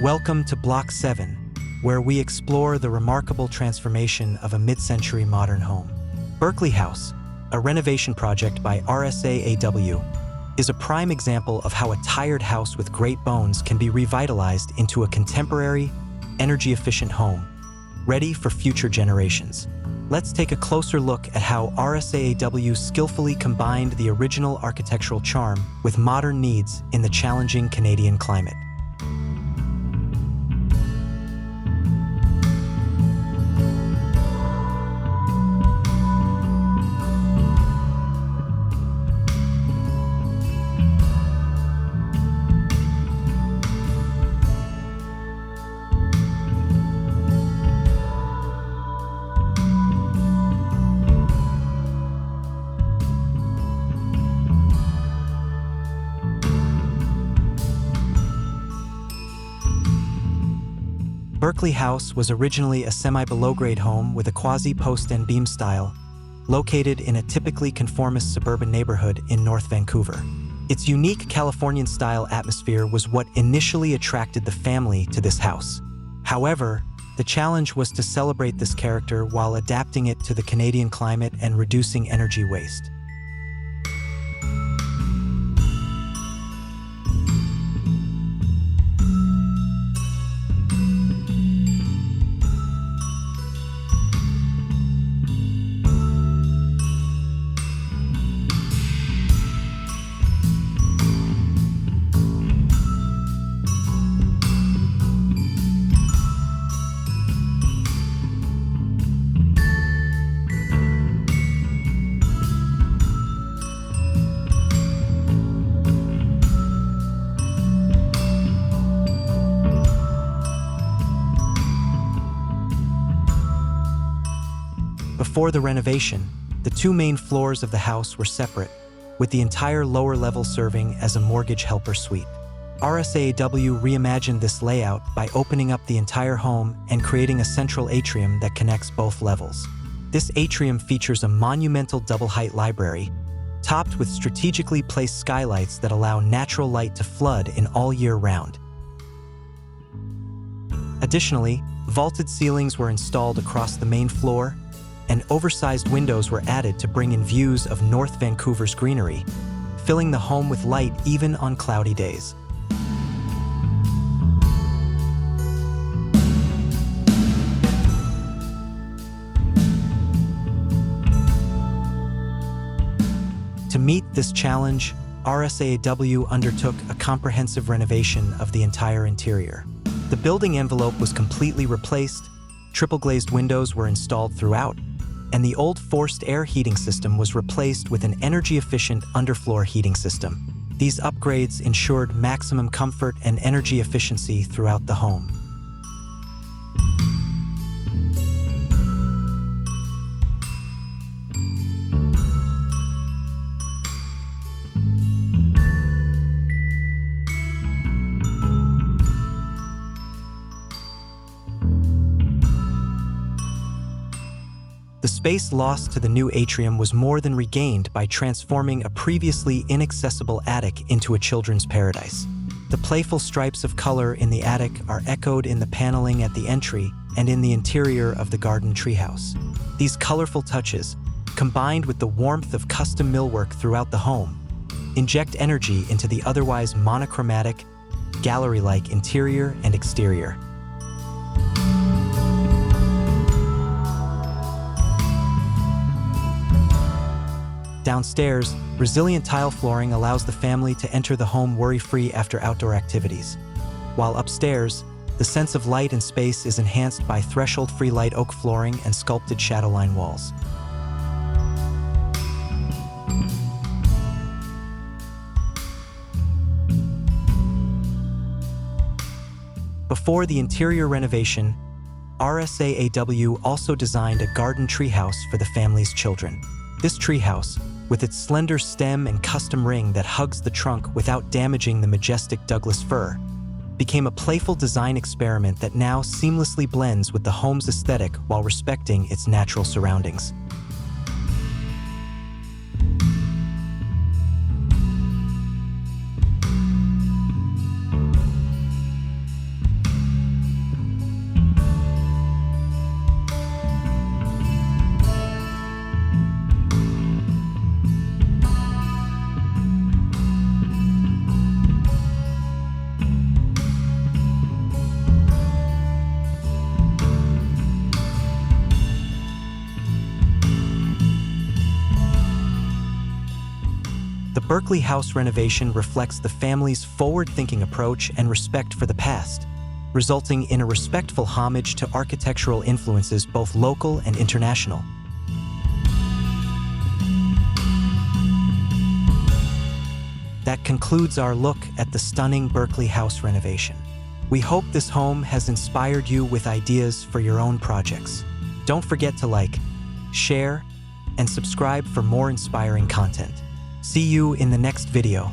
Welcome to Block 7, where we explore the remarkable transformation of a mid-century modern home. Berkley House, a renovation project by RSAAW, is a prime example of how a tired house with great bones can be revitalized into a contemporary, energy-efficient home, ready for future generations. Let's take a closer look at how RSAAW skillfully combined the original architectural charm with modern needs in the challenging Canadian climate. Berkley House was originally a semi-below-grade home with a quasi-post and beam style, located in a typically conformist suburban neighborhood in North Vancouver. Its unique Californian-style atmosphere was what initially attracted the family to this house. However, the challenge was to celebrate this character while adapting it to the Canadian climate and reducing energy waste. Before the renovation, the two main floors of the house were separate, with the entire lower level serving as a mortgage helper suite. RSAAW reimagined this layout by opening up the entire home and creating a central atrium that connects both levels. This atrium features a monumental double-height library, topped with strategically placed skylights that allow natural light to flood in all year round. Additionally, vaulted ceilings were installed across the main floor, and oversized windows were added to bring in views of North Vancouver's greenery, filling the home with light even on cloudy days. To meet this challenge, RSAAW undertook a comprehensive renovation of the entire interior. The building envelope was completely replaced, triple-glazed windows were installed throughout, and the old forced air heating system was replaced with an energy-efficient underfloor heating system. These upgrades ensured maximum comfort and energy efficiency throughout the home. The space lost to the new atrium was more than regained by transforming a previously inaccessible attic into a children's paradise. The playful stripes of color in the attic are echoed in the paneling at the entry and in the interior of the garden treehouse. These colorful touches, combined with the warmth of custom millwork throughout the home, inject energy into the otherwise monochromatic, gallery-like interior and exterior. Downstairs, resilient tile flooring allows the family to enter the home worry-free after outdoor activities. While upstairs, the sense of light and space is enhanced by threshold-free light oak flooring and sculpted shadowline walls. Before the interior renovation, RSAAW also designed a garden treehouse for the family's children. This treehouse, with its slender stem and custom ring that hugs the trunk without damaging the majestic Douglas fir, became a playful design experiment that now seamlessly blends with the home's aesthetic while respecting its natural surroundings. The Berkley House renovation reflects the family's forward-thinking approach and respect for the past, resulting in a respectful homage to architectural influences both local and international. That concludes our look at the stunning Berkley House renovation. We hope this home has inspired you with ideas for your own projects. Don't forget to like, share, and subscribe for more inspiring content. See you in the next video.